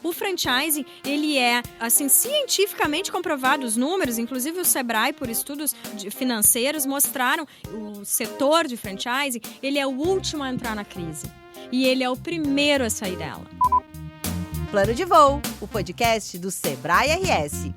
O franchising, ele é, assim, cientificamente comprovado, os números, inclusive o Sebrae, por estudos financeiros, mostraram o setor de franchising, ele é o último a entrar na crise. E ele é o primeiro a sair dela. Plano de Voo, o podcast do Sebrae RS.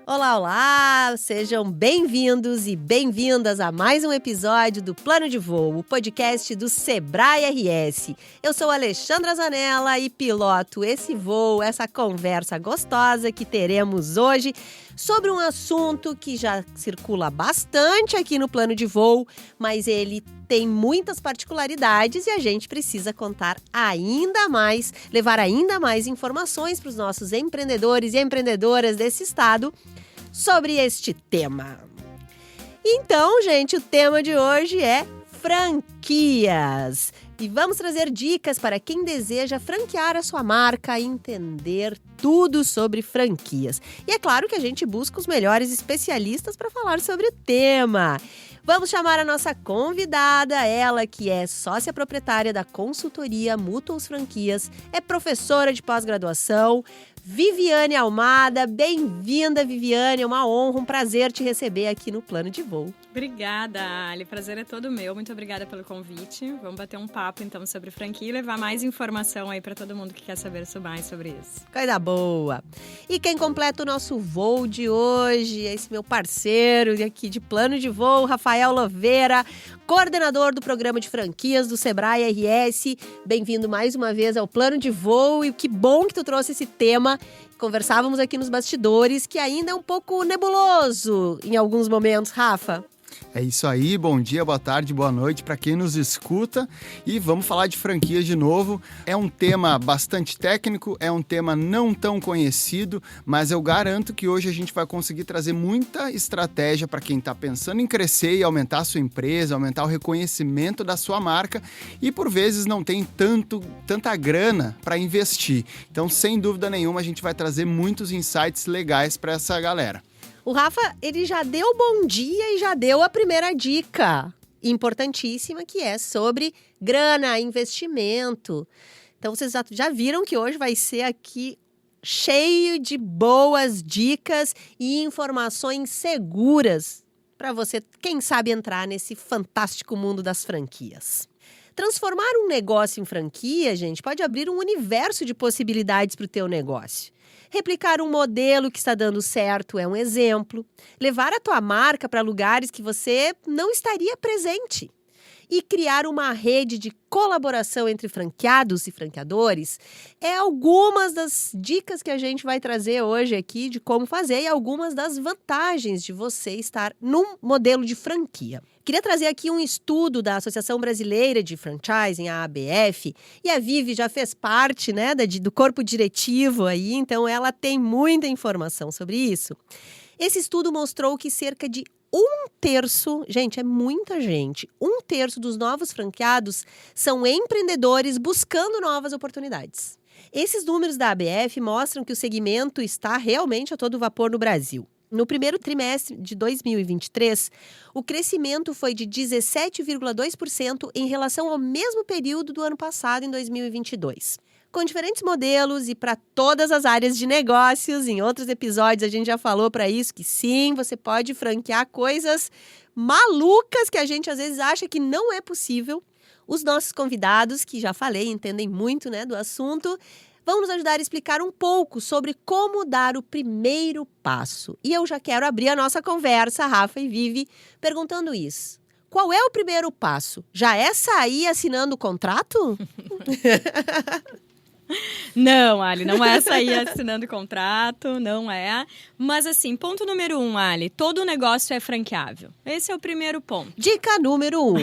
Olá, olá! Sejam bem-vindos e bem-vindas a mais um episódio do Plano de Voo, o podcast do Sebrae RS. Eu sou Alexandra Zanella e piloto esse voo, essa conversa gostosa que teremos hoje sobre um assunto que já circula bastante aqui no Plano de Voo, mas ele tem muitas particularidades e a gente precisa contar ainda mais, levar ainda mais informações para os nossos empreendedores e empreendedoras desse estado sobre este tema. Então, gente, o tema de hoje é franquias. E vamos trazer dicas para quem deseja franquear a sua marca e entender tudo sobre franquias. E é claro que a gente busca os melhores especialistas para falar sobre o tema. Vamos chamar a nossa convidada, ela que é sócia proprietária da consultoria Mutuals Franquias, é professora de pós-graduação, Viviane Almada. Bem-vinda, Viviane, é uma honra, um prazer te receber aqui no Plano de Voo. Obrigada, Ali, prazer é todo meu, muito obrigada pelo convite. Vamos bater um papo então sobre franquia e levar mais informação aí para todo mundo que quer saber mais sobre isso. Coisa boa! E quem completa o nosso voo de hoje é esse meu parceiro aqui de Plano de Voo, Rafael Loveira, coordenador do programa de franquias do Sebrae RS. Bem-vindo mais uma vez ao Plano de Voo e que bom que tu trouxe esse tema. Conversávamos aqui nos bastidores que ainda é um pouco nebuloso em alguns momentos, Rafa. É isso aí, bom dia, boa tarde, boa noite para quem nos escuta e vamos falar de franquias de novo. É um tema bastante técnico, é um tema não tão conhecido, mas eu garanto que hoje a gente vai conseguir trazer muita estratégia para quem está pensando em crescer e aumentar a sua empresa, aumentar o reconhecimento da sua marca e por vezes não tem tanta grana para investir. Então, sem dúvida nenhuma, a gente vai trazer muitos insights legais para essa galera. O Rafa, ele já deu bom dia e já deu a primeira dica importantíssima, que é sobre grana, investimento. Então, vocês já viram que hoje vai ser aqui cheio de boas dicas e informações seguras para você, quem sabe, entrar nesse fantástico mundo das franquias. Transformar um negócio em franquia, gente, pode abrir um universo de possibilidades para o teu negócio. Replicar um modelo que está dando certo é um exemplo. Levar a tua marca para lugares que você não estaria presente. E criar uma rede de colaboração entre franqueados e franqueadores é algumas das dicas que a gente vai trazer hoje aqui de como fazer e algumas das vantagens de você estar num modelo de franquia. Queria trazer aqui um estudo da Associação Brasileira de Franchising, a ABF, e a Vivi já fez parte, né, do corpo diretivo aí, então ela tem muita informação sobre isso. Esse estudo mostrou que cerca de 1/3, gente, é muita gente, 1/3 dos novos franqueados são empreendedores buscando novas oportunidades. Esses números da ABF mostram que o segmento está realmente a todo vapor no Brasil. No primeiro trimestre de 2023, o crescimento foi de 17,2% em relação ao mesmo período do ano passado, em 2022. Com diferentes modelos e para todas as áreas de negócios. Em outros episódios a gente já falou para isso que sim, você pode franquear coisas malucas que a gente às vezes acha que não é possível. Os nossos convidados, que já falei, entendem muito, né, do assunto, vão nos ajudar a explicar um pouco sobre como dar o primeiro passo. E eu já quero abrir a nossa conversa, Rafa e Vivi, perguntando isso. Qual é o primeiro passo? Já é sair assinando o contrato? Não, Ali, não é sair assinando contrato, não é. Mas assim, ponto número 1, Ali, todo negócio é franqueável. Esse é o primeiro ponto. Dica número 1.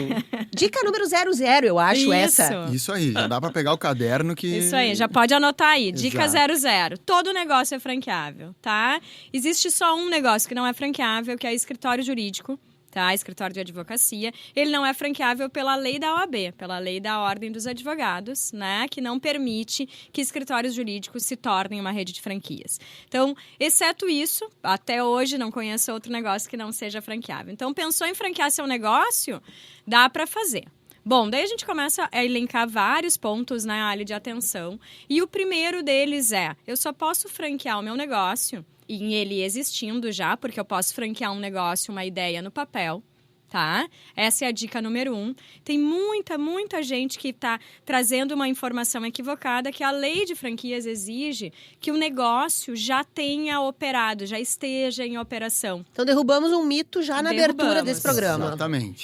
Dica número 00, eu acho Isso. essa. Isso aí, já dá para pegar o caderno que... Isso aí, já pode anotar aí. Dica Exato. 00. Todo negócio é franqueável, tá? Existe só um negócio que não é franqueável, que é escritório jurídico. Tá? Escritório de advocacia, ele não é franqueável pela lei da OAB, pela lei da Ordem dos Advogados, né? Que não permite que escritórios jurídicos se tornem uma rede de franquias. Então, exceto isso, até hoje não conheço outro negócio que não seja franqueável. Então, pensou em franquear seu negócio? Dá para fazer. Bom, daí a gente começa a elencar vários pontos na área de atenção. E o primeiro deles é, eu só posso franquear o meu negócio, e ele existindo já, porque eu posso franquear um negócio, uma ideia no papel. Tá? Essa é a dica número 1. Tem muita gente que está trazendo uma informação equivocada que a lei de franquias exige que o negócio já tenha operado, já esteja em operação. Então derrubamos um mito já na abertura desse programa.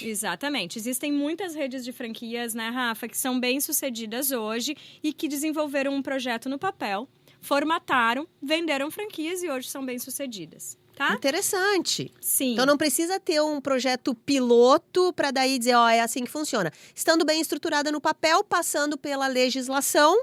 Exatamente. Existem muitas redes de franquias, né, Rafa, que são bem-sucedidas hoje e que desenvolveram um projeto no papel, formataram, venderam franquias e hoje são bem-sucedidas. Tá? Interessante. Sim. Então não precisa ter um projeto piloto para daí dizer, é assim que funciona. Estando bem estruturada no papel, passando pela legislação,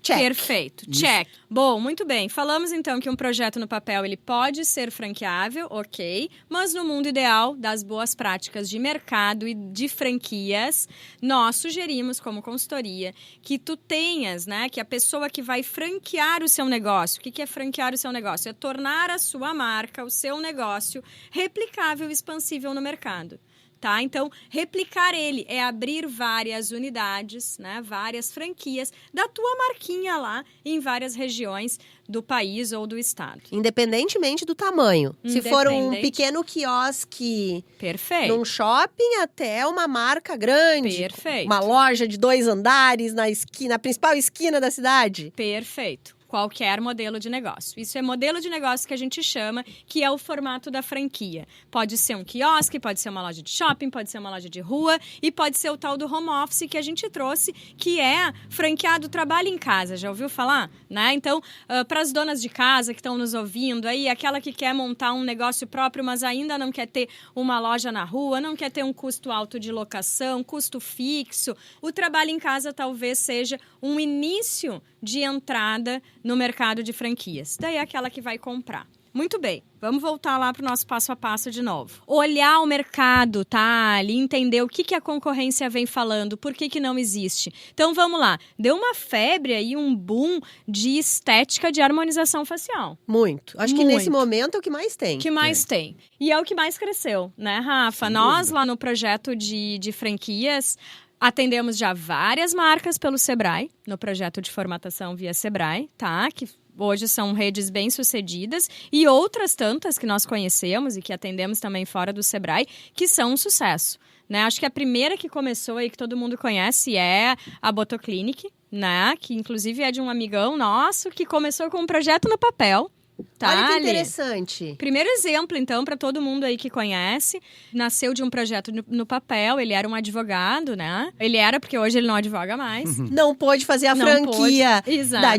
check. Perfeito, check. Bom, muito bem. Falamos então que um projeto no papel ele pode ser franqueável, ok, mas no mundo ideal das boas práticas de mercado e de franquias, nós sugerimos como consultoria que tu tenhas, né, que a pessoa que vai franquear o seu negócio, o que é franquear o seu negócio? É tornar a sua marca, o seu negócio, replicável e expansível no mercado. Tá? Então, replicar ele é abrir várias unidades, né? Várias franquias da tua marquinha lá em várias regiões do país ou do estado. Independentemente do tamanho. Se for um pequeno quiosque Perfeito. num shopping, até uma marca grande. Perfeito. Uma loja de 2 andares na principal esquina da cidade. Perfeito. Qualquer modelo de negócio. Isso é modelo de negócio que a gente chama, que é o formato da franquia. Pode ser um quiosque, pode ser uma loja de shopping, pode ser uma loja de rua e pode ser o tal do home office que a gente trouxe, que é franqueado trabalho em casa. Já ouviu falar? Né? Então, para as donas de casa que estão nos ouvindo aí, aquela que quer montar um negócio próprio, mas ainda não quer ter uma loja na rua, não quer ter um custo alto de locação, custo fixo, o trabalho em casa talvez seja um início de entrada no mercado de franquias. Daí é aquela que vai comprar. Muito bem, vamos voltar lá para o nosso passo a passo de novo. Olhar o mercado, tá? Ali entender o que a concorrência vem falando, por que não existe. Então vamos lá, deu uma febre aí, um boom de estética de harmonização facial. Muito. Acho que nesse momento é o que mais tem. O que mais tem. E é o que mais cresceu, né, Rafa? Nós lá no projeto de franquias, atendemos já várias marcas pelo Sebrae, no projeto de formatação via Sebrae, tá? Que hoje são redes bem-sucedidas e outras tantas que nós conhecemos e que atendemos também fora do Sebrae, que são um sucesso, né? Acho que a primeira que começou aí, que todo mundo conhece, é a Botoclinic, né? Que inclusive é de um amigão nosso que começou com um projeto no papel. Tá, olha que interessante. Primeiro exemplo, então, para todo mundo aí que conhece. Nasceu de um projeto no papel, ele era um advogado, né? Ele era, porque hoje ele não advoga mais. Não pôde fazer a franquia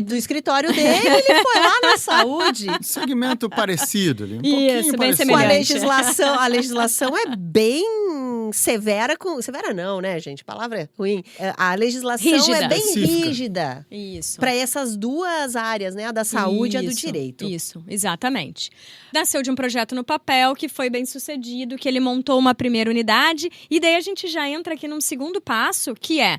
do escritório dele, ele foi lá na saúde. Segmento parecido ali, Isso, bem parecido. semelhante. A legislação é bem severa severa não, né, gente? Palavra é ruim. A legislação rígida. É bem Específica. rígida. Isso. Para essas duas áreas, né? A da saúde e a do direito. Isso, exatamente. Nasceu de um projeto no papel que foi bem sucedido, que ele montou uma primeira unidade e daí a gente já entra aqui num segundo passo, que é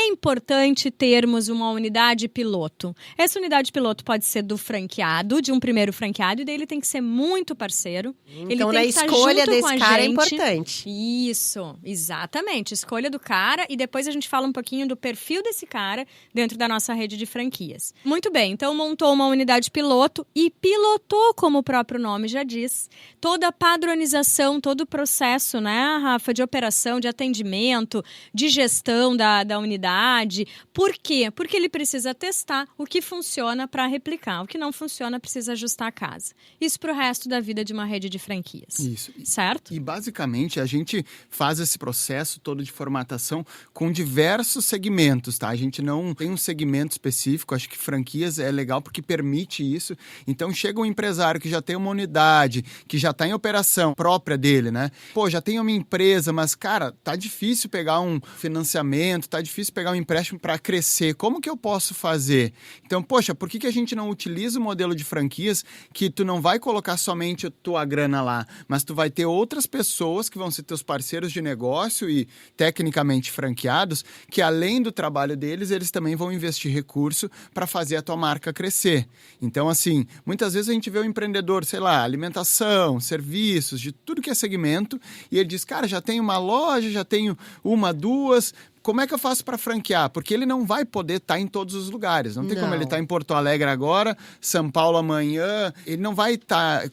importante termos uma unidade piloto. Essa unidade piloto pode ser do franqueado, de um primeiro franqueado, e daí ele tem que ser muito parceiro. Então, ele tem na que escolha junto desse com a cara é gente. importante. Isso, exatamente. Escolha do cara e depois a gente fala um pouquinho do perfil desse cara dentro da nossa rede de franquias. Muito bem, então montou uma unidade piloto e pilotou, como o próprio nome já diz, toda a padronização, todo o processo, né, Rafa, de operação, de atendimento, de gestão da unidade. Por quê? Porque ele precisa testar o que funciona para replicar. O que não funciona precisa ajustar a casa. Isso para o resto da vida de uma rede de franquias. Isso. Certo? E basicamente a gente faz esse processo todo de formatação com diversos segmentos, tá? A gente não tem um segmento específico, acho que franquias é legal porque permite isso. Então chega um empresário que já tem uma unidade, que já está em operação própria dele, né? Pô, já tem uma empresa, mas cara, tá difícil pegar um financiamento, tá difícil pegar um empréstimo para crescer. Como que eu posso fazer? Então, poxa, por que a gente não utiliza o modelo de franquias que tu não vai colocar somente a tua grana lá, mas tu vai ter outras pessoas que vão ser teus parceiros de negócio e tecnicamente franqueados, que além do trabalho deles, eles também vão investir recurso para fazer a tua marca crescer. Então, assim, muitas vezes a gente vê o empreendedor, sei lá, alimentação, serviços, de tudo que é segmento, e ele diz, cara, já tenho uma loja, já tenho uma, duas, como é que eu faço para franquear? Porque ele não vai poder estar em todos os lugares. Não tem como ele Não. estar em Porto Alegre agora, São Paulo amanhã. Ele não vai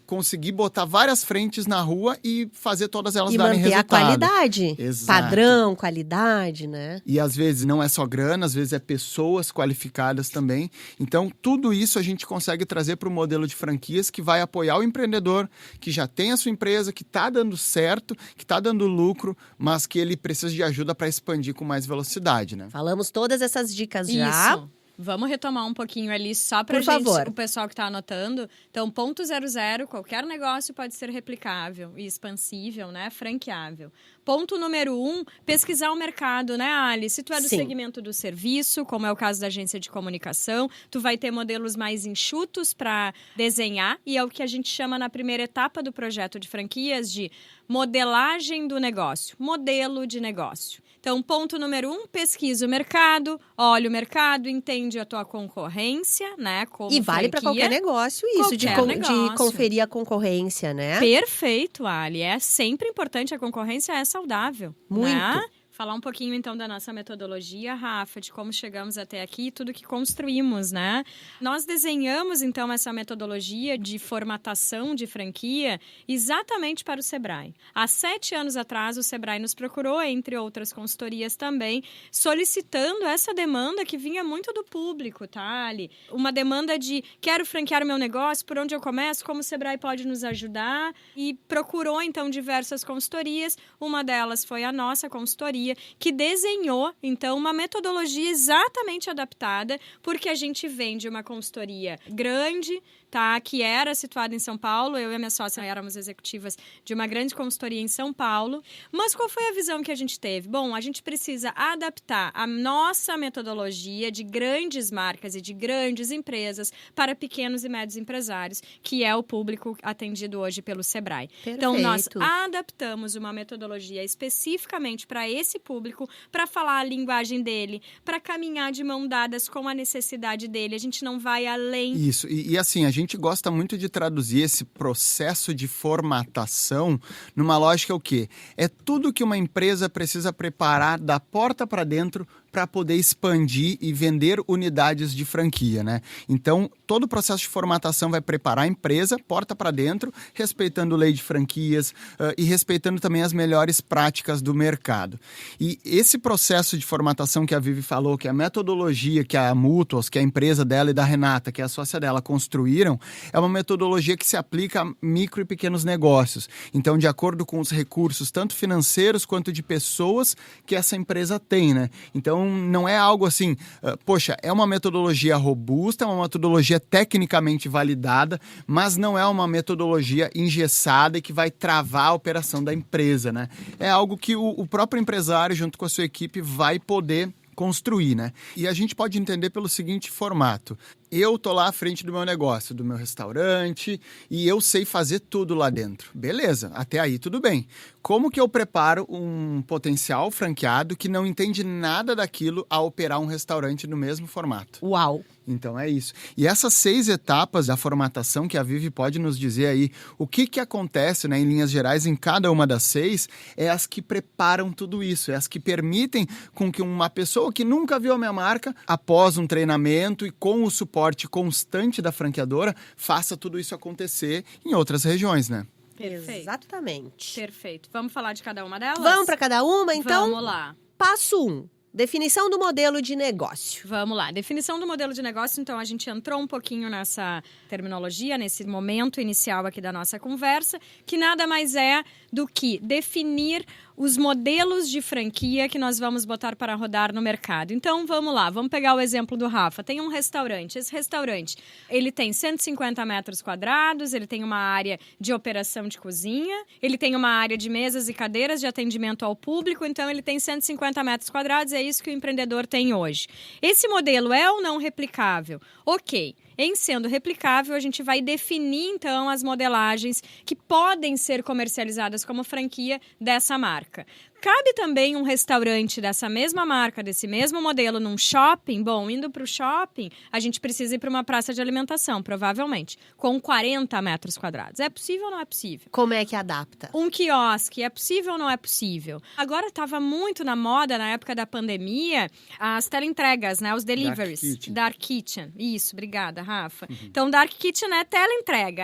conseguir botar várias frentes na rua e fazer todas elas E darem manter resultado. a qualidade. Exato. Padrão, qualidade, né? E às vezes não é só grana, às vezes é pessoas qualificadas também. Então, tudo isso a gente consegue trazer para o modelo de franquias que vai apoiar o empreendedor, que já tem a sua empresa, que está dando certo, que está dando lucro, mas que ele precisa de ajuda para expandir com mais velocidade, né? Falamos todas essas dicas já. Isso. Vamos retomar um pouquinho ali só para Por favor. o pessoal que está anotando. Então, ponto 00, qualquer negócio pode ser replicável e expansível, né? Franqueável. Ponto número 1, pesquisar o mercado, né, Ali? Se tu é do Sim. segmento do serviço, como é o caso da agência de comunicação, tu vai ter modelos mais enxutos para desenhar, e é o que a gente chama na primeira etapa do projeto de franquias de modelagem do negócio, modelo de negócio. Então, ponto número 1, pesquisa o mercado, olha o mercado, entende a tua concorrência, né? Como E vale para franquia. qualquer negócio isso, de Qualquer negócio. de conferir a concorrência, né? Perfeito, Ali. É sempre importante, a concorrência é saudável. Muito. Né? Falar um pouquinho, então, da nossa metodologia, Rafa, de como chegamos até aqui e tudo que construímos, né? Nós desenhamos, então, essa metodologia de formatação de franquia exatamente para o Sebrae. Há 7 anos atrás, o Sebrae nos procurou, entre outras consultorias também, solicitando essa demanda que vinha muito do público, tá, Ali? Uma demanda de, quero franquear o meu negócio, por onde eu começo, como o Sebrae pode nos ajudar? E procurou, então, diversas consultorias. Uma delas foi a nossa consultoria, que desenhou, então, uma metodologia exatamente adaptada, porque a gente vende uma consultoria grande, tá? Que era situada em São Paulo. Eu e a minha sócia éramos executivas de uma grande consultoria em São Paulo. Mas qual foi a visão que a gente teve? Bom, a gente precisa adaptar a nossa metodologia de grandes marcas e de grandes empresas para pequenos e médios empresários, que é o público atendido hoje pelo Sebrae. Então, nós adaptamos uma metodologia especificamente para esse público, para falar a linguagem dele, para caminhar de mão dadas com a necessidade dele. A gente não vai além. Isso, e assim, a gente gosta muito de traduzir esse processo de formatação numa lógica o quê? É tudo que uma empresa precisa preparar da porta para dentro para poder expandir e vender unidades de franquia, né? Então, todo o processo de formatação vai preparar a empresa, porta para dentro, respeitando lei de franquias e respeitando também as melhores práticas do mercado. E esse processo de formatação que a Vivi falou, que a metodologia que a Mutuals, que é a empresa dela e da Renata, que é a sócia dela, construíram, é uma metodologia que se aplica a micro e pequenos negócios. Então, de acordo com os recursos, tanto financeiros quanto de pessoas que essa empresa tem, né? Então, não é algo assim, poxa, é uma metodologia robusta, é uma metodologia tecnicamente validada, mas não é uma metodologia engessada e que vai travar a operação da empresa, né? É algo que o próprio empresário, junto com a sua equipe, vai poder construir, né? E a gente pode entender pelo seguinte formato. Eu tô lá à frente do meu negócio, do meu restaurante, e eu sei fazer tudo lá dentro. Beleza, até aí tudo bem. Como que eu preparo um potencial franqueado que não entende nada daquilo a operar um restaurante no mesmo formato? Uau! Então é isso. E essas 6 etapas da formatação que a Vivi pode nos dizer aí, o que acontece, né, em linhas gerais em cada uma das 6, é as que preparam tudo isso, é as que permitem com que uma pessoa que nunca viu a minha marca, após um treinamento e com o suporte constante da franqueadora, faça tudo isso acontecer em outras regiões, né? Perfeito. Exatamente. Perfeito. Vamos falar de cada uma delas? Vamos para cada uma, então? Vamos lá. Passo 1. Definição do modelo de negócio. Vamos lá. Definição do modelo de negócio. Então, a gente entrou um pouquinho nessa terminologia, nesse momento inicial aqui da nossa conversa, que nada mais é do que definir os modelos de franquia que nós vamos botar para rodar no mercado. Então, vamos lá. Vamos pegar o exemplo do Rafa. Tem um restaurante. Esse restaurante, ele tem 150 metros quadrados, ele tem uma área de operação de cozinha, ele tem uma área de mesas e cadeiras de atendimento ao público, então ele tem 150 metros quadrados, é isso que o empreendedor tem hoje. Esse modelo é ou não replicável? Ok. Em sendo replicável, a gente vai definir, então, as modelagens que podem ser comercializadas como franquia dessa marca. Cabe também um restaurante dessa mesma marca, desse mesmo modelo, num shopping? Bom, indo para o shopping, a gente precisa ir para uma praça de alimentação, provavelmente, com 40 metros quadrados. É possível ou não é possível? Como é que adapta? Um quiosque, é possível ou não é possível? Agora estava muito na moda, na época da pandemia, as teleentregas, né? Os deliveries. Dark Kitchen. Isso, obrigada, Rafa. Então, Dark Kitchen é teleentrega.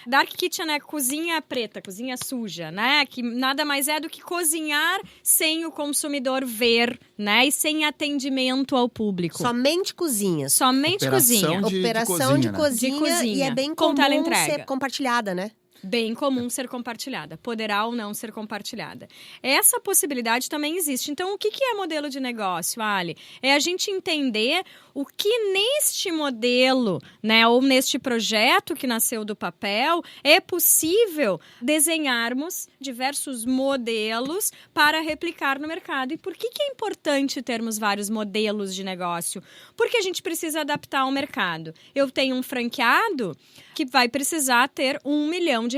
Dark Kitchen é cozinha preta, cozinha suja, né? Que nada mais é do que cozinhar sem o consumidor ver, né? E sem atendimento ao público. Somente cozinha. Somente cozinha. Operação de né? cozinha. E é bem com comum teleentrega. ser compartilhada, né? Bem comum ser compartilhada, poderá ou não ser compartilhada. Essa possibilidade também existe. Então, o que é modelo de negócio, Ali? É a gente entender o que neste modelo, né, ou neste projeto que nasceu do papel, é possível desenharmos diversos modelos para replicar no mercado. E por que é importante termos vários modelos de negócio? Porque a gente precisa adaptar ao mercado. Eu tenho um franqueado que vai precisar ter R$1 milhão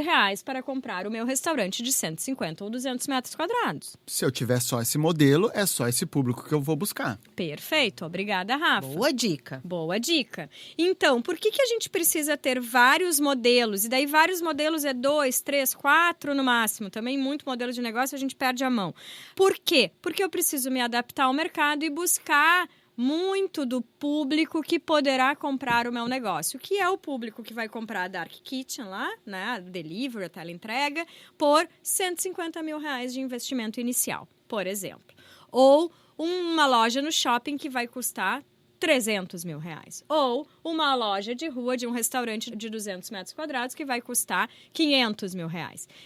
para comprar o meu restaurante de 150 ou 200 metros quadrados. Se eu tiver só esse modelo, é só esse público que eu vou buscar. Perfeito. Obrigada, Rafa. Boa dica. Boa dica. Então, por que a gente precisa ter vários modelos? E daí vários modelos é 2, 3, 4 no máximo. Também muito modelo de negócio a gente perde a mão. Por quê? Porque eu preciso me adaptar ao mercado e buscar muito do público que poderá comprar o meu negócio, que é o público que vai comprar a Dark Kitchen lá, né, a delivery, a teleentrega, por R$150 mil de investimento inicial, por exemplo. Ou uma loja no shopping que vai custar R$300 mil. Ou uma loja de rua de um restaurante de 200 metros quadrados que vai custar R$500 mil.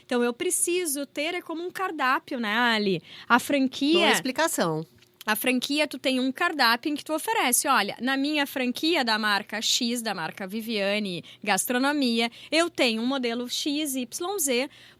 Então, eu preciso ter, é como um cardápio, né, Ali? A franquia... Boa explicação. A franquia, tu tem um cardápio em que tu oferece, olha, na minha franquia da marca X, da marca Viviane Gastronomia, eu tenho um modelo XYZ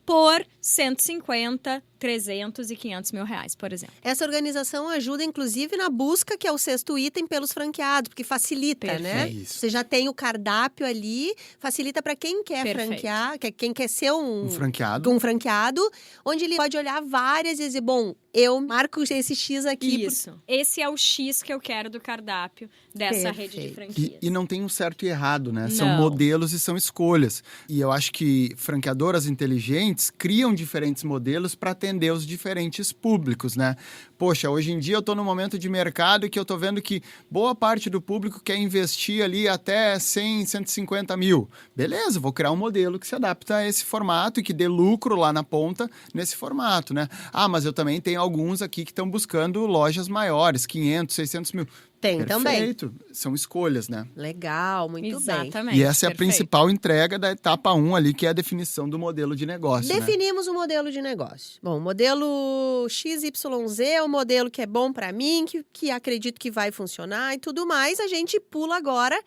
por 150, 300 e 500 mil reais, por exemplo. Essa organização ajuda, inclusive, na busca, que é o 6º item, pelos franqueados, porque facilita, Perfeito. né? Isso. Você já tem o cardápio ali, facilita para quem quer Perfeito. franquear, quem quer ser um franqueado, onde ele pode olhar várias e dizer, bom, eu marco esse X aqui. Isso. Esse é o X que eu quero do cardápio dessa rede de franquias. E não tem um certo e errado, né? São Não. modelos e são escolhas. E eu acho que franqueadoras inteligentes criam diferentes modelos para atender os diferentes públicos, né? Poxa, hoje em dia eu estou num momento de mercado que eu estou vendo que boa parte do público quer investir ali até 100, 150 mil. Beleza, vou criar um modelo que se adapta a esse formato e que dê lucro lá na ponta nesse formato, né? Ah, mas eu também tenho alguns aqui que estão buscando lojas maiores, 500, 600 mil. Tem também. Perfeito. São escolhas, né? Legal, muito bem. Exatamente. E essa é a Perfeito. principal entrega da etapa 1 ali, que é a definição do modelo de negócio, né? Definimos o modelo de negócio. Bom, o modelo XYZ é o modelo que é bom para mim, que acredito que vai funcionar e tudo mais. A gente pula agora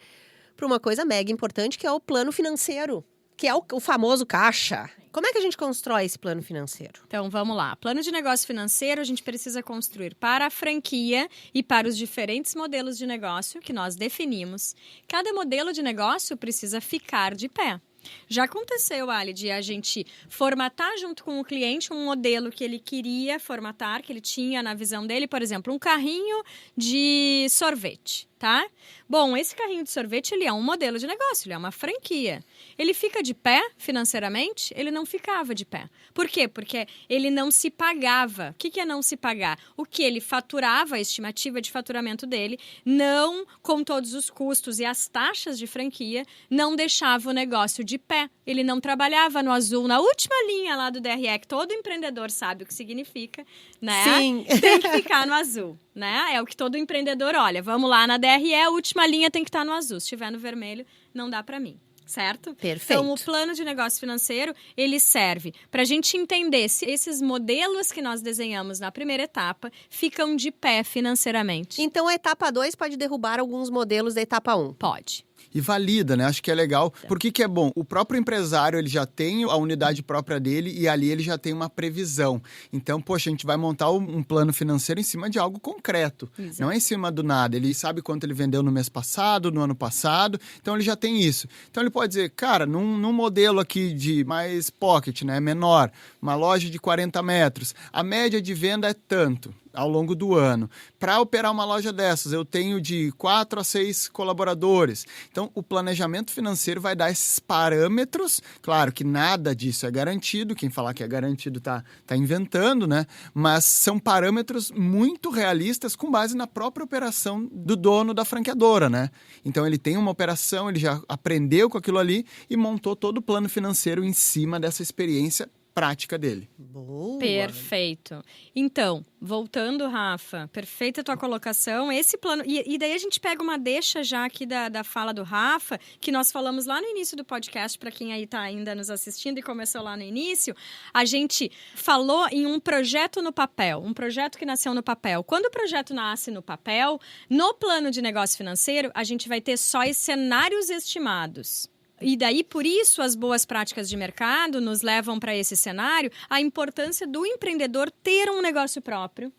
para uma coisa mega importante, que é o plano financeiro, que é o famoso caixa. Como é que a gente constrói esse plano financeiro? Então, vamos lá. Plano de negócio financeiro a gente precisa construir para a franquia e para os diferentes modelos de negócio que nós definimos. Cada modelo de negócio precisa ficar de pé. Já aconteceu, Ali, de a gente formatar junto com o cliente um modelo que ele queria formatar, que ele tinha na visão dele, por exemplo, um carrinho de sorvete, tá? Bom, esse carrinho de sorvete, ele é um modelo de negócio, ele é uma franquia. Ele fica de pé financeiramente? Ele não ficava de pé. Por quê? Porque ele não se pagava. O que é não se pagar? O que ele faturava, a estimativa de faturamento dele, não, com todos os custos e as taxas de franquia, não deixava o negócio de pé. Ele não trabalhava no azul, na última linha lá do DRE, que todo empreendedor sabe o que significa, né? Sim. Tem que ficar no azul, né? É o que todo empreendedor olha. Vamos lá na DRE, a última linha tem que estar no azul. Se estiver no vermelho, não dá para mim. Certo? Perfeito. Então, o plano de negócio financeiro, ele serve para a gente entender se esses modelos que nós desenhamos na primeira etapa ficam de pé financeiramente. Então, a etapa 2 pode derrubar alguns modelos da etapa 1. Pode. e valida, né? Acho que é legal. Por que é bom? O próprio empresário, ele já tem a unidade própria dele e ali ele já tem uma previsão. Então, poxa, a gente vai montar um plano financeiro em cima de algo concreto. Exato. Não é em cima do nada. Ele sabe quanto ele vendeu no mês passado, no ano passado. Então, ele já tem isso. Então, ele pode dizer, cara, num modelo aqui de mais pocket, né? Menor, uma loja de 40 metros, a média de venda é tanto ao longo do ano. Para operar uma loja dessas, eu tenho de 4 a 6 colaboradores. Então, o planejamento financeiro vai dar esses parâmetros. Claro que nada disso é garantido. Quem falar que é garantido tá inventando, né? Mas são parâmetros muito realistas com base na própria operação do dono da franqueadora, né? Então, ele tem uma operação, ele já aprendeu com aquilo ali e montou todo o plano financeiro em cima dessa experiência prática dele. Boa. Perfeito. Então, voltando, Rafa, perfeita a tua colocação. Esse plano... E daí a gente pega uma deixa já aqui da fala do Rafa, que nós falamos lá no início do podcast, para quem aí está ainda nos assistindo e começou lá no início. A gente falou em um projeto no papel, um projeto que nasceu no papel. Quando o projeto nasce no papel, no plano de negócio financeiro, a gente vai ter só os cenários estimados. E daí, por isso, as boas práticas de mercado nos levam para esse cenário, a importância do empreendedor ter um negócio próprio,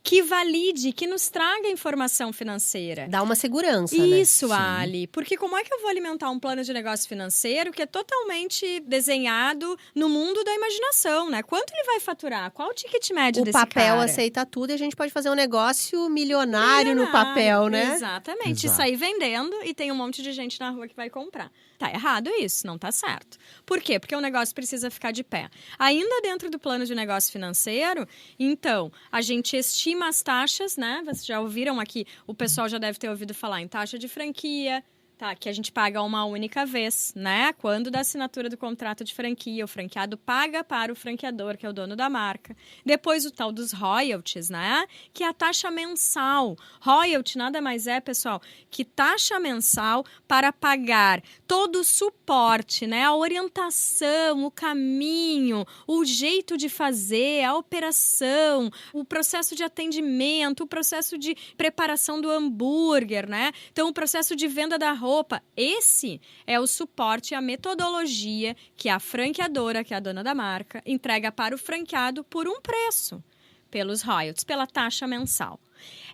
que valide, que nos traga informação financeira. Dá uma segurança, né? Isso, Ali. Porque como é que eu vou alimentar um plano de negócio financeiro que é totalmente desenhado no mundo da imaginação, né? Quanto ele vai faturar? Qual o ticket médio O desse cara? papel aceita tudo e a gente pode fazer um negócio milionário no papel, né? Exatamente. Exato. Sair vendendo e tem um monte de gente na rua que vai comprar. Tá errado isso, não tá certo. Por quê? Porque o negócio precisa ficar de pé. Ainda dentro do plano de negócio financeiro, então, a gente estima as taxas, né? Vocês já ouviram aqui, o pessoal já deve ter ouvido falar em taxa de franquia, tá? Que a gente paga uma única vez, né? Quando da assinatura do contrato de franquia, o franqueado paga para o franqueador, que é o dono da marca. Depois o tal dos royalties, né? Que é a taxa mensal. Royalty nada mais é, pessoal, que taxa mensal para pagar todo o suporte, né? A orientação, o caminho, o jeito de fazer, a operação, o processo de atendimento, o processo de preparação do hambúrguer, né? Então, o processo de venda da roupa. Esse é o suporte, a metodologia que a franqueadora, que é a dona da marca, entrega para o franqueado por um preço, pelos royalties, pela taxa mensal.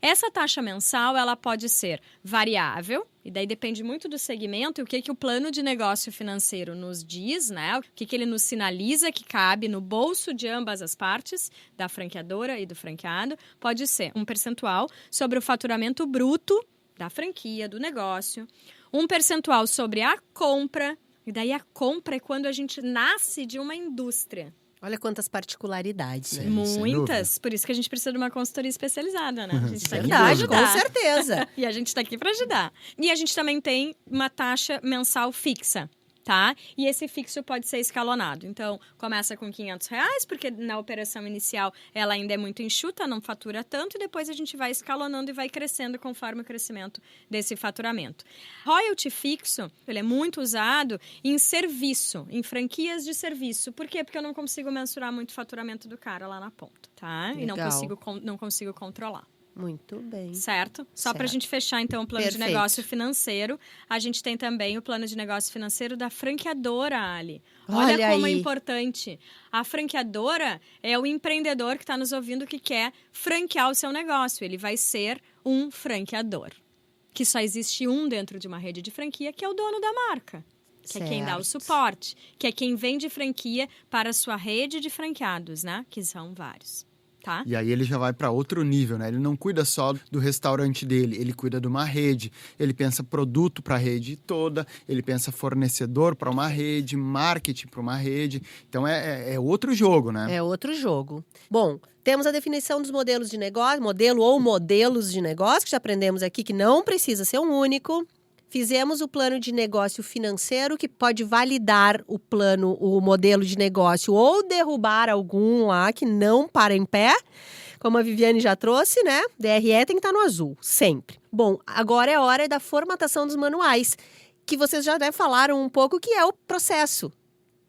Essa taxa mensal, ela pode ser variável, e daí depende muito do segmento e o que o plano de negócio financeiro nos diz, né? O que ele nos sinaliza que cabe no bolso de ambas as partes, da franqueadora e do franqueado. Pode ser um percentual sobre o faturamento bruto da franquia, do negócio, um percentual sobre a compra, e daí a compra é quando a gente nasce de uma indústria. Olha quantas particularidades. Sim, Né? sem Muitas, dúvida. por isso que a gente precisa de uma consultoria especializada, né? A gente tá aqui pra Verdade, com ajudar. certeza. E a gente está aqui para ajudar. E a gente também tem uma taxa mensal fixa, tá? E esse fixo pode ser escalonado. Então, começa com R$500, porque na operação inicial ela ainda é muito enxuta, não fatura tanto, e depois a gente vai escalonando e vai crescendo conforme o crescimento desse faturamento. Royalty fixo, ele é muito usado em serviço, em franquias de serviço. Por quê? Porque eu não consigo mensurar muito o faturamento do cara lá na ponta, tá? E Legal. não consigo controlar. Muito bem. Certo? Só para a Certo. gente fechar, então, o plano Perfeito. de negócio financeiro. A gente tem também o plano de negócio financeiro da franqueadora, Ali. Olha como é aí. importante. A franqueadora é o empreendedor que está nos ouvindo que quer franquear o seu negócio. Ele vai ser um franqueador. Que só existe um dentro de uma rede de franquia, que é o dono da marca. Que é quem dá o Certo. suporte. Que é quem vende franquia para a sua rede de franqueados, né? Que são vários. Tá? E aí ele já vai para outro nível, né? Ele não cuida só do restaurante dele, ele cuida de uma rede, ele pensa produto para a rede toda, ele pensa fornecedor para uma rede, marketing para uma rede. Então é outro jogo, né? É outro jogo. Bom, temos a definição dos modelos de negócio, modelo ou modelos de negócio, que já aprendemos aqui que não precisa ser um único. Fizemos o plano de negócio financeiro, que pode validar o modelo de negócio ou derrubar algum lá que não para em pé. Como a Viviane já trouxe, né? DRE tem que estar no azul, sempre. Bom, agora é hora da formatação dos manuais, que vocês já falaram um pouco que é o processo.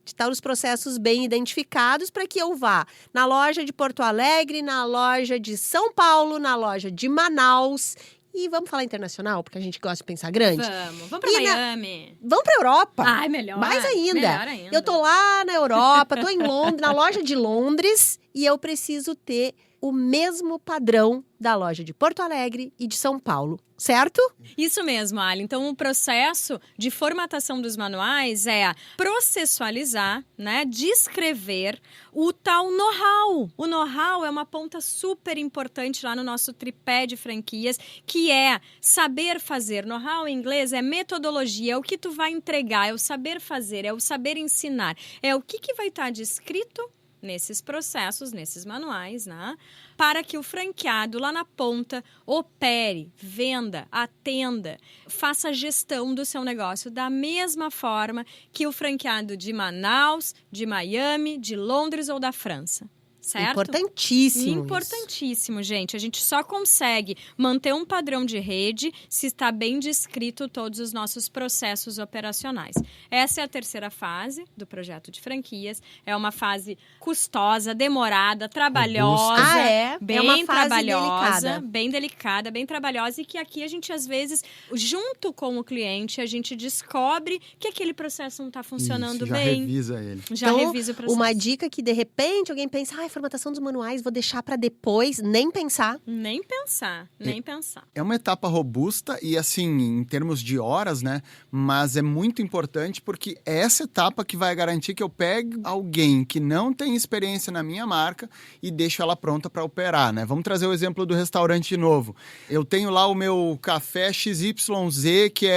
De estar os processos bem identificados para que eu vá na loja de Porto Alegre, na loja de São Paulo, na loja de Manaus E vamos falar internacional, porque a gente gosta de pensar grande? Vamos pra Miami. Vamos pra Europa. Ai, melhor. Mais ainda. Melhor ainda. Eu tô lá na Europa, tô em Londres, na loja de Londres, e eu preciso ter o mesmo padrão da loja de Porto Alegre e de São Paulo, certo? Isso mesmo, Ali. Então, o processo de formatação dos manuais é processualizar, né, descrever o tal know-how. O know-how é uma ponta super importante lá no nosso tripé de franquias, que é saber fazer. Know-how em inglês é metodologia, é o que tu vai entregar, é o saber fazer, é o saber ensinar, é o que vai estar descrito nesses processos, nesses manuais, né? Para que o franqueado lá na ponta opere, venda, atenda, faça a gestão do seu negócio da mesma forma que o franqueado de Manaus, de Miami, de Londres ou da França. Certo? Importantíssimo. Importantíssimo, gente. A gente só consegue manter um padrão de rede se está bem descrito todos os nossos processos operacionais. Essa é a terceira fase do projeto de franquias. É uma fase custosa, demorada, trabalhosa. Ah, é? Bem é uma fase trabalhosa, delicada. bem delicada, bem trabalhosa. E que aqui a gente, às vezes, junto com o cliente, a gente descobre que aquele processo não está funcionando já bem. Revisa ele. Já Então, revisa o processo. uma dica que, de repente, alguém pensa, formatação dos manuais, vou deixar para depois, nem pensar. Nem pensar, nem pensar. É uma etapa robusta e, assim, em termos de horas, né? Mas é muito importante porque é essa etapa que vai garantir que eu pegue alguém que não tem experiência na minha marca e deixo ela pronta para operar, né? Vamos trazer o exemplo do restaurante de novo. Eu tenho lá o meu café XYZ, que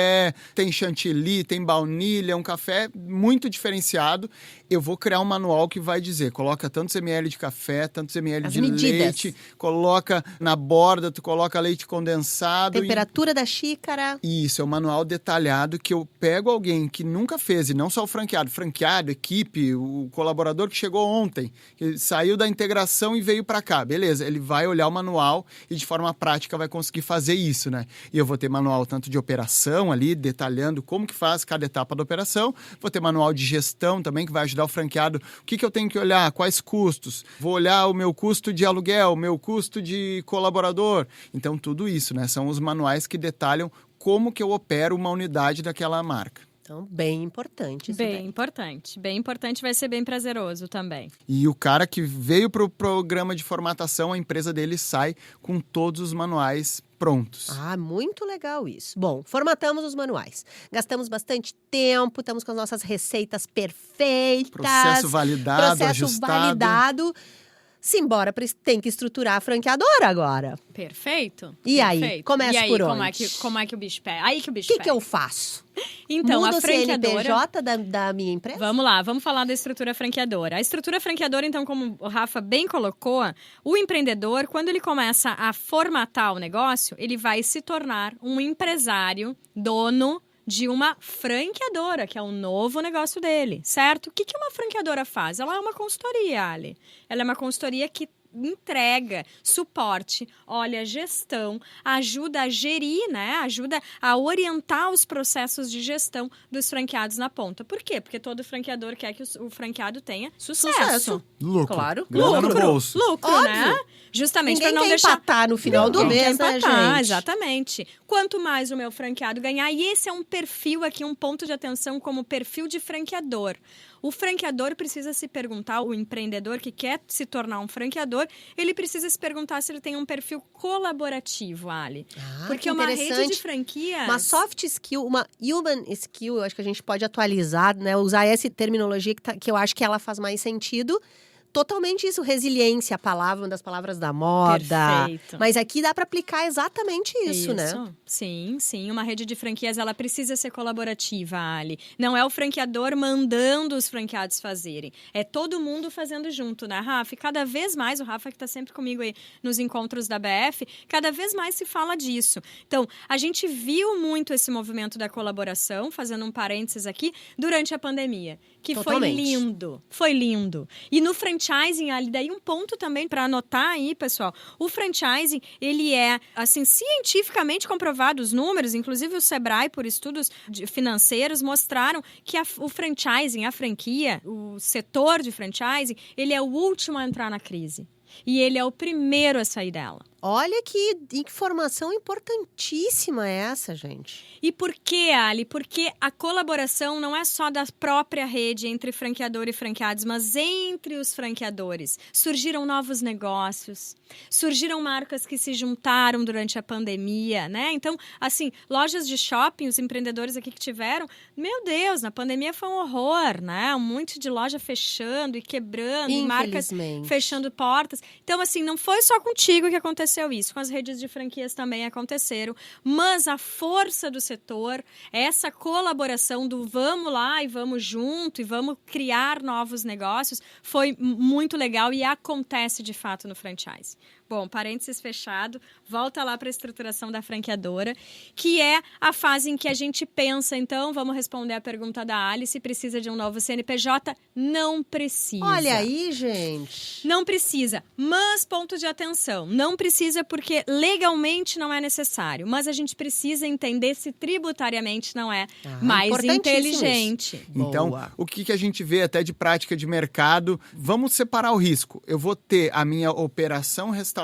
tem chantilly, tem baunilha, um café muito diferenciado. Eu vou criar um manual que vai dizer, coloca tantos ml de café, tantos ml de leite, coloca na borda, tu coloca leite condensado. Temperatura da xícara. Isso, é um manual detalhado que eu pego alguém que nunca fez, e não só o franqueado, equipe, o colaborador que chegou ontem, que saiu da integração e veio para cá, beleza, ele vai olhar o manual e de forma prática vai conseguir fazer isso, né? E eu vou ter manual tanto de operação ali, detalhando como que faz cada etapa da operação, vou ter manual de gestão também, que vai ajudar o franqueado, o que eu tenho que olhar, quais custos, vou olhar o meu custo de aluguel, o meu custo de colaborador. Então, tudo isso, né? São os manuais que detalham como que eu opero uma unidade daquela marca. Então, bem importante isso Bem daí. importante. Bem importante, vai ser bem prazeroso também. E o cara que veio para o programa de formatação, a empresa dele sai com todos os manuais prontos. Ah, muito legal isso. Bom, formatamos os manuais. Gastamos bastante tempo, estamos com as nossas receitas perfeitas. Processo validado, ajustado. Validado. Simbora, tem que estruturar a franqueadora agora. Perfeito. E aí? Perfeito. Começa e aí, por como é que o bicho pega? Aí que o O bicho que pega. eu faço? Então, Muda a o franqueadora... CNPJ da minha empresa? Vamos lá, vamos falar da estrutura franqueadora. A estrutura franqueadora, então, como o Rafa bem colocou, o empreendedor, quando ele começa a formatar o negócio, ele vai se tornar um empresário, dono de uma franqueadora, que é o novo negócio dele, certo? O que uma franqueadora faz? Ela é uma consultoria, Ali. Ela é uma consultoria que entrega suporte, olha, gestão, ajuda a gerir, né? Ajuda a orientar os processos de gestão dos franqueados na ponta. Por quê? Porque todo franqueador quer que o franqueado tenha sucesso. Lucro. Claro. Grana no bolso. Lucro, Óbvio. né? Justamente para Ninguém não quer deixar... empatar no final do Ninguém mês, quer né, empatar, gente? exatamente. Quanto mais o meu franqueado ganhar, e esse é um perfil aqui, um ponto de atenção como perfil de franqueador. O franqueador precisa se perguntar, o empreendedor que quer se tornar um franqueador, ele precisa se perguntar se ele tem um perfil colaborativo, Ali. Porque que uma rede de interessante. franquias... Uma soft skill, uma human skill, eu acho que a gente pode atualizar, né? Usar essa terminologia que eu acho que ela faz mais sentido. Totalmente isso, resiliência, a palavra, uma das palavras da moda. Perfeito. Mas aqui dá para aplicar exatamente isso, né? Sim, sim. Uma rede de franquias, ela precisa ser colaborativa, Ali. Não é o franqueador mandando os franqueados fazerem. É todo mundo fazendo junto, né, Rafa? E cada vez mais, o Rafa que está sempre comigo aí nos encontros da BF, cada vez mais se fala disso. Então, a gente viu muito esse movimento da colaboração, fazendo um parênteses aqui, durante a pandemia. Que Totalmente. foi lindo. Foi lindo. E no franchising, Ali, daí um ponto também para anotar aí, pessoal. O franchising, ele é, assim, cientificamente comprovado, os números, inclusive o Sebrae, por estudos financeiros, mostraram que o franchising, a franquia, o setor de franchising, ele é o último a entrar na crise. E ele é o primeiro a sair dela. Olha que informação importantíssima essa, gente. E por que, Ali? Porque a colaboração não é só da própria rede entre franqueador e franqueados, mas entre os franqueadores. Surgiram novos negócios, surgiram marcas que se juntaram durante a pandemia, né? Então, assim, lojas de shopping, os empreendedores aqui que tiveram, meu Deus, na pandemia foi um horror, né? Um monte de loja fechando e quebrando, e marcas fechando portas. Então, assim, não foi só contigo que aconteceu isso, com as redes de franquias também aconteceram, mas a força do setor, essa colaboração do vamos lá e vamos junto e vamos criar novos negócios, foi muito legal e acontece de fato no franchise. Bom, parênteses fechado, volta lá para a estruturação da franqueadora, que é a fase em que a gente pensa, então, vamos responder a pergunta da Alice, precisa de um novo CNPJ? Não precisa. Olha aí, gente. Não precisa, mas ponto de atenção, não precisa porque legalmente não é necessário, mas a gente precisa entender se tributariamente não é mais inteligente. Então, o que a gente vê até de prática de mercado, vamos separar o risco. Eu vou ter a minha operação restaurante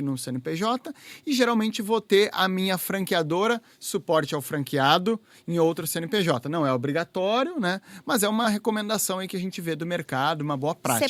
no CNPJ e geralmente vou ter a minha franqueadora, suporte ao franqueado, em outro CNPJ. Não é obrigatório, né? Mas é uma recomendação aí que a gente vê do mercado, uma boa prática.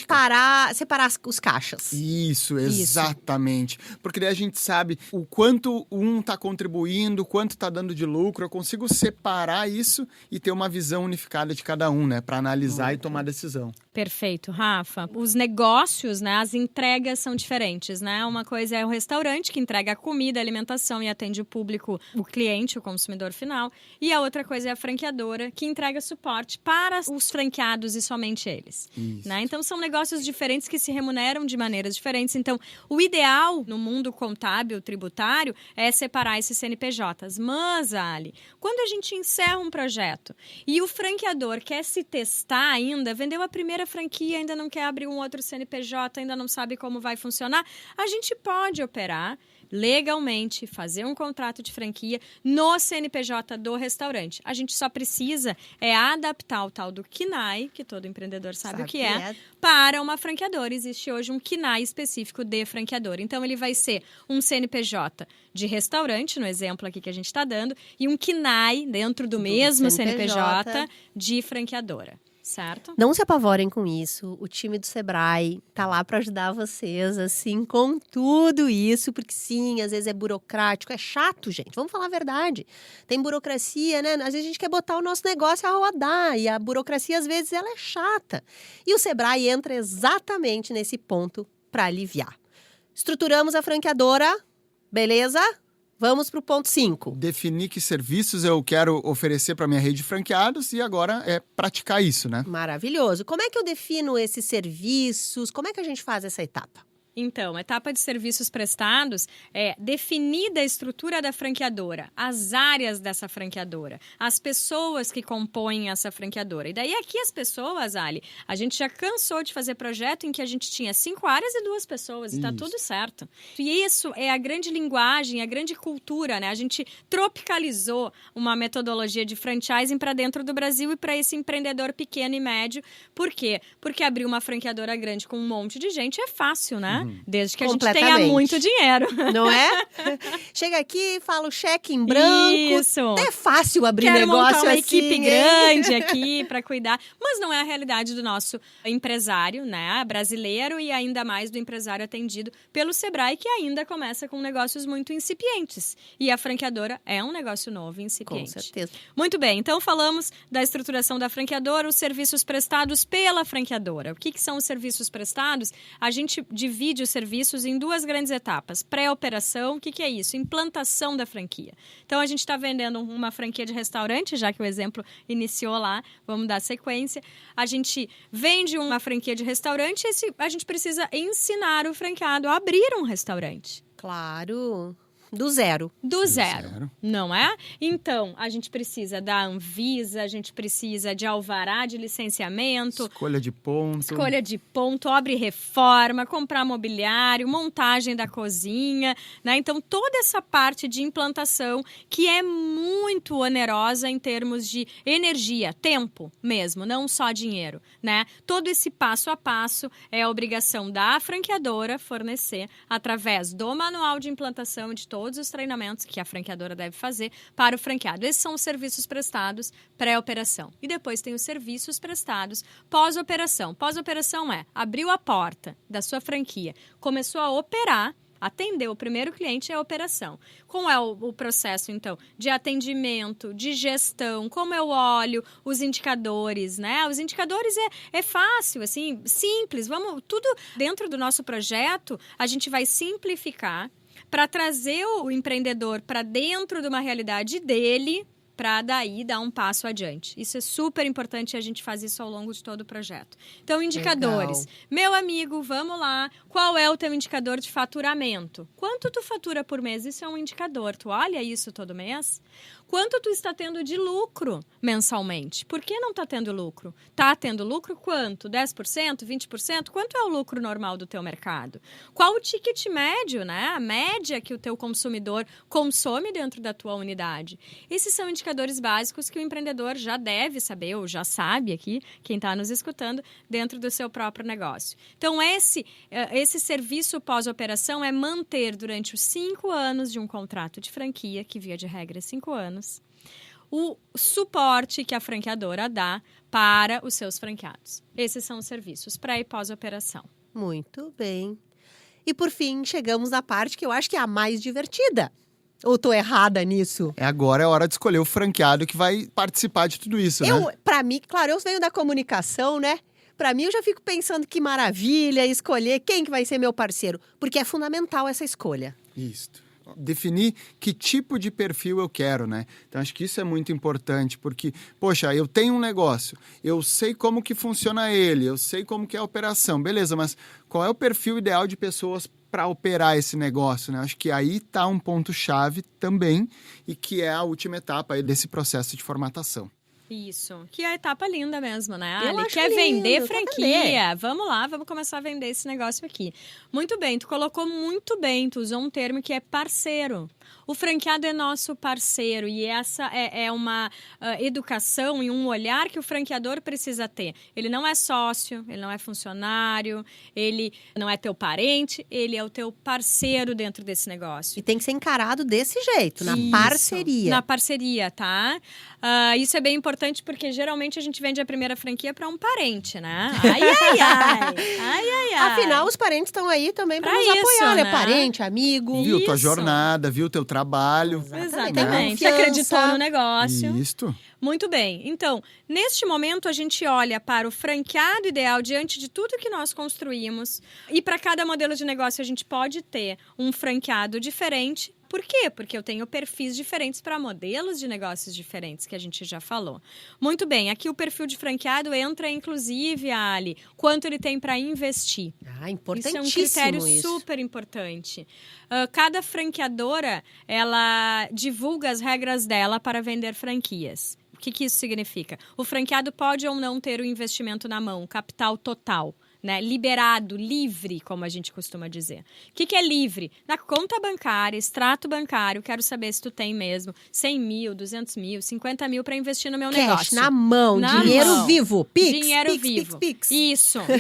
Separar os caixas. Isso, exatamente. Porque daí a gente sabe o quanto um está contribuindo, o quanto está dando de lucro. Eu consigo separar isso e ter uma visão unificada de cada um, né? Para analisar e tomar decisão. Perfeito, Rafa. Os negócios, né, as entregas são diferentes, né? Uma coisa é o restaurante, que entrega a comida, a alimentação e atende o público, o cliente, o consumidor final. E a outra coisa é a franqueadora, que entrega suporte para os franqueados e somente eles. Né? Então, são negócios diferentes que se remuneram de maneiras diferentes. Então, o ideal no mundo contábil, tributário, é separar esses CNPJs. Mas, Ali, quando a gente encerra um projeto e o franqueador quer se testar ainda, vendeu a primeira franquia, ainda não quer abrir um outro CNPJ, ainda não sabe como vai funcionar, a gente pode operar legalmente, fazer um contrato de franquia no CNPJ do restaurante. A gente só precisa adaptar o tal do KNAI, que todo empreendedor sabe o que é, para uma franqueadora. Existe hoje um KNAI específico de franqueadora. Então, ele vai ser um CNPJ de restaurante, no exemplo aqui que a gente está dando, e um KNAI dentro do mesmo CNPJ de franqueadora. Certo? Não se apavorem com isso. O time do Sebrae tá lá para ajudar vocês, assim, com tudo isso. Porque sim, às vezes é burocrático, é chato, gente. Vamos falar a verdade. Tem burocracia, né? Às vezes a gente quer botar o nosso negócio a rodar. E a burocracia, às vezes, ela é chata. E o Sebrae entra exatamente nesse ponto para aliviar. Estruturamos a franqueadora, beleza? Vamos para o ponto 5. Definir que serviços eu quero oferecer para minha rede de franqueados e agora é praticar isso, né? Maravilhoso. Como é que eu defino esses serviços? Como é que a gente faz essa etapa? Então, etapa de serviços prestados é definida a estrutura da franqueadora, as áreas dessa franqueadora, as pessoas que compõem essa franqueadora. E daí aqui as pessoas, Ali, a gente já cansou de fazer projeto em que a gente tinha 5 áreas e 2 pessoas e tá tudo certo. E isso é a grande linguagem, a grande cultura, né? A gente tropicalizou uma metodologia de franchising para dentro do Brasil e para esse empreendedor pequeno e médio. Por quê? Porque abrir uma franqueadora grande com um monte de gente é fácil, né? Desde que a gente tenha muito dinheiro. Não é? Chega aqui, fala o cheque em branco. Isso. É fácil abrir Quero negócio montar uma assim, equipe grande aqui para cuidar. Mas não é a realidade do nosso empresário, né? Brasileiro e ainda mais do empresário atendido pelo Sebrae, que ainda começa com negócios muito incipientes. E a franqueadora é um negócio novo e incipiente. Com certeza. Muito bem, então falamos da estruturação da franqueadora, os serviços prestados pela franqueadora. O que são os serviços prestados? A gente divide os serviços em 2 grandes etapas. Pré-operação, o que é isso? Implantação da franquia. Então, a gente está vendendo uma franquia de restaurante, já que o exemplo iniciou lá, vamos dar sequência. A gente vende uma franquia de restaurante e a gente precisa ensinar o franqueado a abrir um restaurante. Claro. Do zero. Do zero, não é? Então, a gente precisa da Anvisa, a gente precisa de alvará de licenciamento. Escolha de ponto. Obra e reforma, comprar mobiliário, montagem da cozinha, né? Então, toda essa parte de implantação que é muito onerosa em termos de energia, tempo mesmo, não só dinheiro, né? Todo esse passo a passo é a obrigação da franqueadora fornecer através do manual de implantação e de todos os treinamentos que a franqueadora deve fazer para o franqueado. Esses são os serviços prestados pré-operação. E depois tem os serviços prestados pós-operação. Pós-operação é, abriu a porta da sua franquia, começou a operar, atendeu o primeiro cliente, é a operação. Como é o processo, então, de atendimento, de gestão, como eu olho os indicadores, né? Os indicadores é fácil, assim, simples. Vamos, tudo dentro do nosso projeto, a gente vai simplificar para trazer o empreendedor para dentro de uma realidade dele, para daí dar um passo adiante. Isso é super importante e a gente faz isso ao longo de todo o projeto. Então, indicadores. Legal. Meu amigo, vamos lá. Qual é o teu indicador de faturamento? Quanto tu fatura por mês? Isso é um indicador. Tu olha isso todo mês? Quanto tu está tendo de lucro mensalmente? Por que não está tendo lucro? Está tendo lucro quanto? 10%? 20%? Quanto é o lucro normal do teu mercado? Qual o ticket médio, né? A média que o teu consumidor consome dentro da tua unidade. Esses são indicadores básicos que o empreendedor já deve saber, ou já sabe aqui, quem está nos escutando, dentro do seu próprio negócio. Então, esse serviço pós-operação é manter durante os 5 anos de um contrato de franquia, que via de regra é 5 anos, o suporte que a franqueadora dá para os seus franqueados. Esses são os serviços pré- e pós-operação. Muito bem. E por fim, chegamos na parte que eu acho que é a mais divertida. Ou tô errada nisso? Agora é hora de escolher o franqueado que vai participar de tudo isso, né? Pra mim, claro, eu venho da comunicação, né? Pra mim, eu já fico pensando que maravilha escolher quem que vai ser meu parceiro. Porque é fundamental essa escolha. Isso. Definir que tipo de perfil eu quero, né? Então, acho que isso é muito importante, porque, poxa, eu tenho um negócio, eu sei como que funciona ele, eu sei como que é a operação, beleza, mas qual é o perfil ideal de pessoas para operar esse negócio, né? Acho que aí está um ponto-chave também e que é a última etapa aí desse processo de formatação. Isso, que é a etapa linda mesmo, né? Eu Ali acho quer lindo, vender quer franquia. Vamos lá, vamos começar a vender esse negócio aqui. Muito bem, tu colocou muito bem, tu usou um termo que é parceiro. O franqueado é nosso parceiro e essa é uma educação e um olhar que o franqueador precisa ter. Ele não é sócio, ele não é funcionário, ele não é teu parente, ele é o teu parceiro dentro desse negócio. E tem que ser encarado desse jeito, na Isso, parceria. Na parceria, tá? Isso é bem importante porque geralmente a gente vende a primeira franquia para um parente, né? Ai, ai, ai. Ai, ai, ai. Afinal, os parentes estão aí também para Pra nos isso, apoiar, né? né? Parente, amigo. Viu tua Isso. jornada, viu teu trabalho. Exatamente. Confiança. Acreditou no negócio. Isto. Muito bem. Então, neste momento, a gente olha para o franqueado ideal diante de tudo que nós construímos. E para cada modelo de negócio, a gente pode ter um franqueado diferente. Por quê? Porque eu tenho perfis diferentes para modelos de negócios diferentes, que a gente já falou. Muito bem, aqui o perfil de franqueado entra, inclusive, Ali, quanto ele tem para investir. Ah, Isso importantíssimo é um critério isso. super importante. Cada franqueadora, ela divulga as regras dela para vender franquias. O que isso significa? O franqueado pode ou não ter o investimento na mão, capital total. Né? Liberado, livre, como a gente costuma dizer. O que é livre? Na conta bancária, extrato bancário, quero saber se tu tem mesmo 100 mil, 200 mil, 50 mil para investir no meu Cash negócio. na mão, Na dinheiro mão. vivo. Pix, Dinheiro pix, vivo. pix, pix.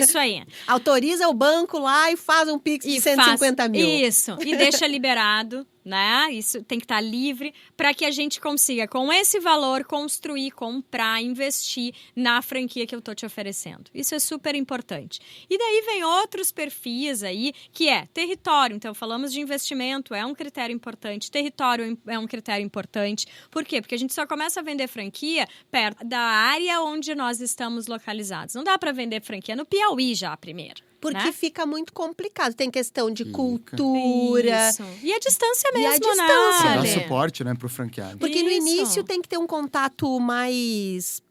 Isso aí. Autoriza o banco lá e faz um pix de 150 mil. Isso, e deixa liberado, né? Isso tem que estar livre para que a gente consiga, com esse valor, construir, comprar, investir na franquia que eu tô te oferecendo. Isso é super importante. E daí vem outros perfis aí, que é território. Então, falamos de investimento, é um critério importante. Território é um critério importante. Por quê? Porque a gente só começa a vender franquia perto da área onde nós estamos localizados. Não dá para vender franquia no Piauí já, primeiro. Porque né? fica muito complicado. Tem questão de cultura. Isso. E a distância E a mesmo, distância, né? Dá Ale? suporte, né, pro franqueado. Porque no Isso. início tem que ter um contato mais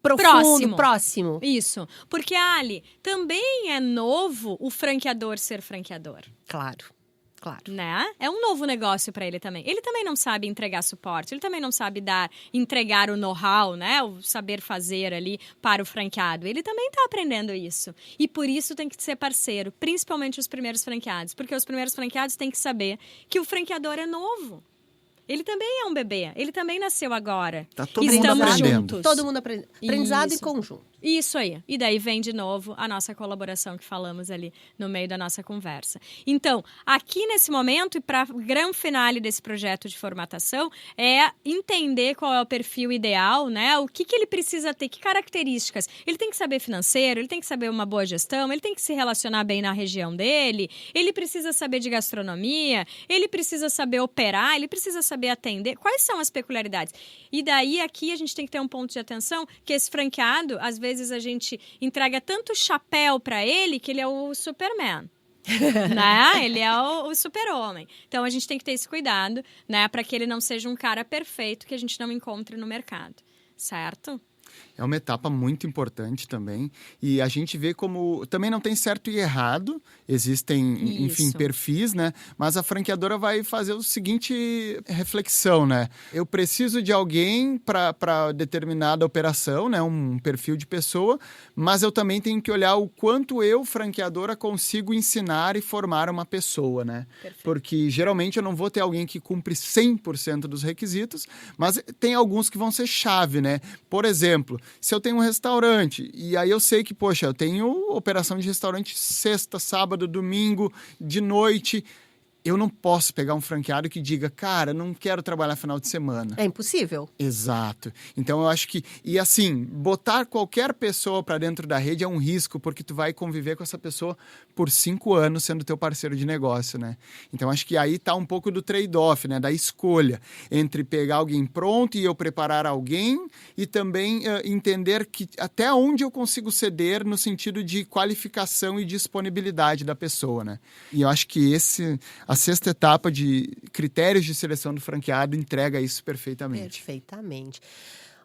profundo, próximo. Isso. Porque, Ali, também é novo o franqueador ser franqueador. Claro. Claro. Né? É um novo negócio para ele também. Ele também não sabe entregar suporte, ele também não sabe entregar o know-how, né? O saber fazer ali para o franqueado. Ele também está aprendendo isso. E por isso tem que ser parceiro, principalmente os primeiros franqueados, porque os primeiros franqueados têm que saber que o franqueador é novo. Ele também é um bebê, ele também nasceu agora. Tá todo mundo Estamos aprendendo. juntos. Todo mundo aprendizado em Isso. conjunto. Isso aí. E daí vem de novo a nossa colaboração que falamos ali no meio da nossa conversa. Então, aqui nesse momento, e para o grande finale desse projeto de formatação, é entender qual é o perfil ideal, né? O que ele precisa ter, que características. Ele tem que saber financeiro, ele tem que saber uma boa gestão, ele tem que se relacionar bem na região dele, ele precisa saber de gastronomia, ele precisa saber operar, ele precisa saber atender. Quais são as peculiaridades? E daí, aqui, a gente tem que ter um ponto de atenção que esse franqueado, às vezes, a gente entrega tanto chapéu para ele que ele é o Superman. Né? Ele é o super-homem. Então, a gente tem que ter esse cuidado, né? Para que ele não seja um cara perfeito que a gente não encontre no mercado. Certo? É uma etapa muito importante também. E a gente vê como... Também não tem certo e errado. Existem, enfim, Isso. perfis, né? Mas a franqueadora vai fazer o seguinte reflexão, né? Eu preciso de alguém para determinada operação, né? Um perfil de pessoa. Mas eu também tenho que olhar o quanto eu, franqueadora, consigo ensinar e formar uma pessoa, né? Perfeito. Porque geralmente eu não vou ter alguém que cumpre 100% dos requisitos, mas tem alguns que vão ser chave, né? Por exemplo, se eu tenho um restaurante e aí eu sei que, poxa, eu tenho operação de restaurante sexta, sábado, domingo, de noite, eu não posso pegar um franqueado que diga, cara, não quero trabalhar final de semana. É impossível. Exato. Então eu acho que, e assim, botar qualquer pessoa para dentro da rede é um risco, porque tu vai conviver com essa pessoa por 5 anos sendo teu parceiro de negócio, né? Então acho que aí tá um pouco do trade-off, né? Da escolha entre pegar alguém pronto e eu preparar alguém e também entender que até onde eu consigo ceder no sentido de qualificação e disponibilidade da pessoa, né? E eu acho que a sexta etapa de critérios de seleção do franqueado entrega isso perfeitamente. Perfeitamente.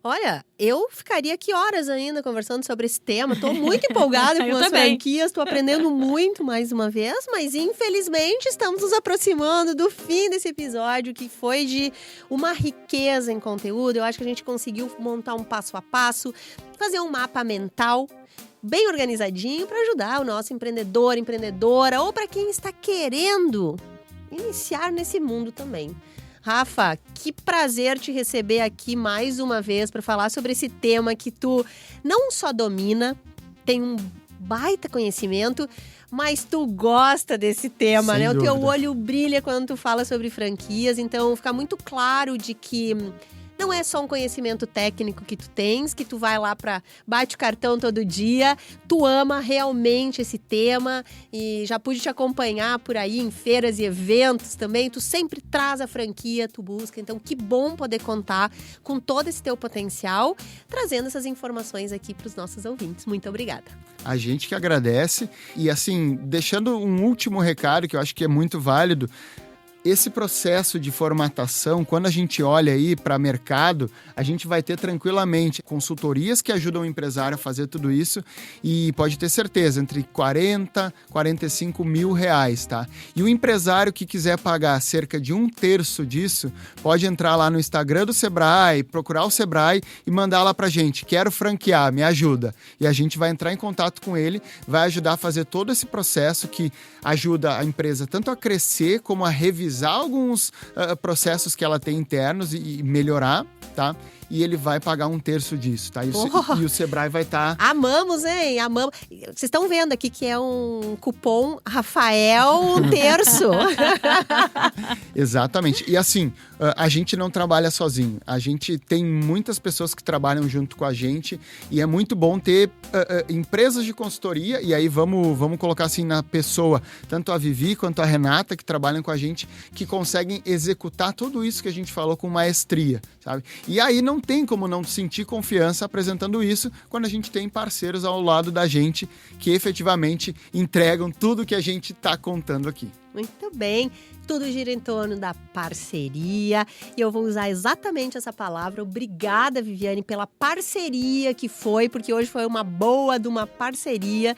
Olha, eu ficaria aqui horas ainda conversando sobre esse tema. Estou muito empolgada com Eu as também. franquias, estou aprendendo muito mais uma vez, mas infelizmente estamos nos aproximando do fim desse episódio, que foi de uma riqueza em conteúdo. Eu acho que a gente conseguiu montar um passo a passo, fazer um mapa mental bem organizadinho para ajudar o nosso empreendedor, empreendedora, ou para quem está querendo iniciar nesse mundo também. Rafa, que prazer te receber aqui mais uma vez para falar sobre esse tema que tu não só domina, tem um baita conhecimento, mas tu gosta desse tema, Sem né? O teu dúvida. olho brilha quando tu fala sobre franquias, então fica muito claro de que não é só um conhecimento técnico que tu tens, que tu vai lá para bate o cartão todo dia, tu ama realmente esse tema e já pude te acompanhar por aí em feiras e eventos também, tu sempre traz a franquia, tu busca, então que bom poder contar com todo esse teu potencial, trazendo essas informações aqui para os nossos ouvintes. Muito obrigada. A gente que agradece e assim, deixando um último recado que eu acho que é muito válido. Esse processo de formatação, quando a gente olha aí para mercado, a gente vai ter tranquilamente consultorias que ajudam o empresário a fazer tudo isso e pode ter certeza, entre 40 e 45 mil reais, tá? E o empresário que quiser pagar cerca de 1/3 disso, pode entrar lá no Instagram do Sebrae, procurar o Sebrae e mandar lá pra gente, quero franquear, me ajuda. E a gente vai entrar em contato com ele, vai ajudar a fazer todo esse processo que ajuda a empresa tanto a crescer como a revisar alguns processos que ela tem internos e melhorar, tá? E ele vai pagar 1/3 disso, tá? E o Sebrae vai estar... Amamos, hein? Amamos. Vocês estão vendo aqui que é um cupom Rafael 1/3. Exatamente. E assim, a gente não trabalha sozinho. A gente tem muitas pessoas que trabalham junto com a gente e é muito bom ter empresas de consultoria, e aí vamos colocar assim na pessoa, tanto a Vivi quanto a Renata, que trabalham com a gente, que conseguem executar tudo isso que a gente falou com maestria, sabe? E aí não tem como não sentir confiança apresentando isso quando a gente tem parceiros ao lado da gente que efetivamente entregam tudo que a gente está contando aqui. Muito bem, tudo gira em torno da parceria e eu vou usar exatamente essa palavra. Obrigada, Viviane, pela parceria que foi, porque hoje foi uma boa de uma parceria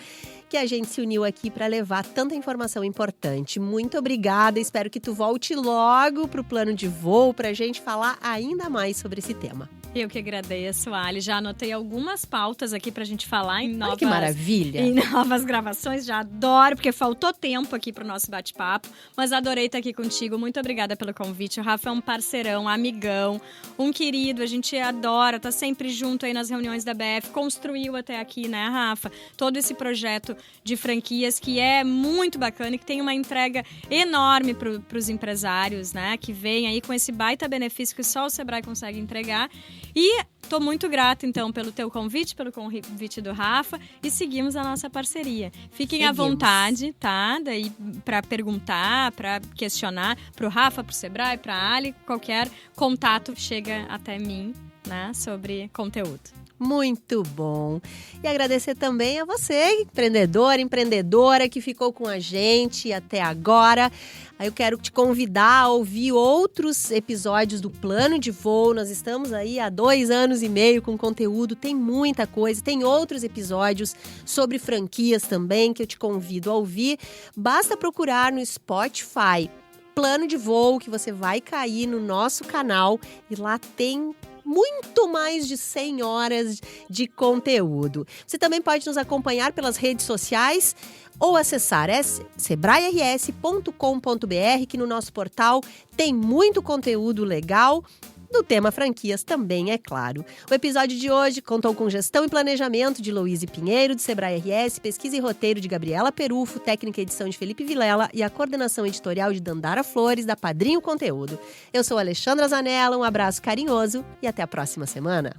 que a gente se uniu aqui para levar tanta informação importante. Muito obrigada, espero que tu volte logo para o plano de voo para a gente falar ainda mais sobre esse tema. Eu que agradeço, Ali. Já anotei algumas pautas aqui pra gente falar em novas... Olha que maravilha! Em novas gravações. Já adoro, porque faltou tempo aqui pro nosso bate-papo. Mas adorei estar aqui contigo. Muito obrigada pelo convite. O Rafa é um parceirão, amigão, um querido. A gente adora, tá sempre junto aí nas reuniões da BF. Construiu até aqui, né, Rafa? Todo esse projeto de franquias que é muito bacana e que tem uma entrega enorme pros empresários, né? Que vem aí com esse baita benefício que só o Sebrae consegue entregar. E tô muito grata, então, pelo teu convite, pelo convite do Rafa, e seguimos a nossa parceria. Fiquem à vontade, tá? Daí para perguntar, para questionar, pro Rafa, pro Sebrae, pra Ali, qualquer contato chega até mim, né, sobre conteúdo. Muito bom. E agradecer também a você, empreendedor, empreendedora que ficou com a gente até agora. Aí eu quero te convidar a ouvir outros episódios do Plano de Voo. Nós estamos aí há 2 anos e meio com conteúdo, tem muita coisa. Tem outros episódios sobre franquias também que eu te convido a ouvir. Basta procurar no Spotify Plano de Voo que você vai cair no nosso canal e lá tem muito mais de 100 horas de conteúdo. Você também pode nos acompanhar pelas redes sociais ou acessar sebrae-rs.com.br, que no nosso portal tem muito conteúdo legal do tema franquias também, é claro. O episódio de hoje contou com gestão e planejamento de Louise Pinheiro, de Sebrae RS, pesquisa e roteiro de Gabriela Perufo, técnica e edição de Felipe Vilela e a coordenação editorial de Dandara Flores, da Padrinho Conteúdo. Eu sou Alexandra Zanella, um abraço carinhoso e até a próxima semana.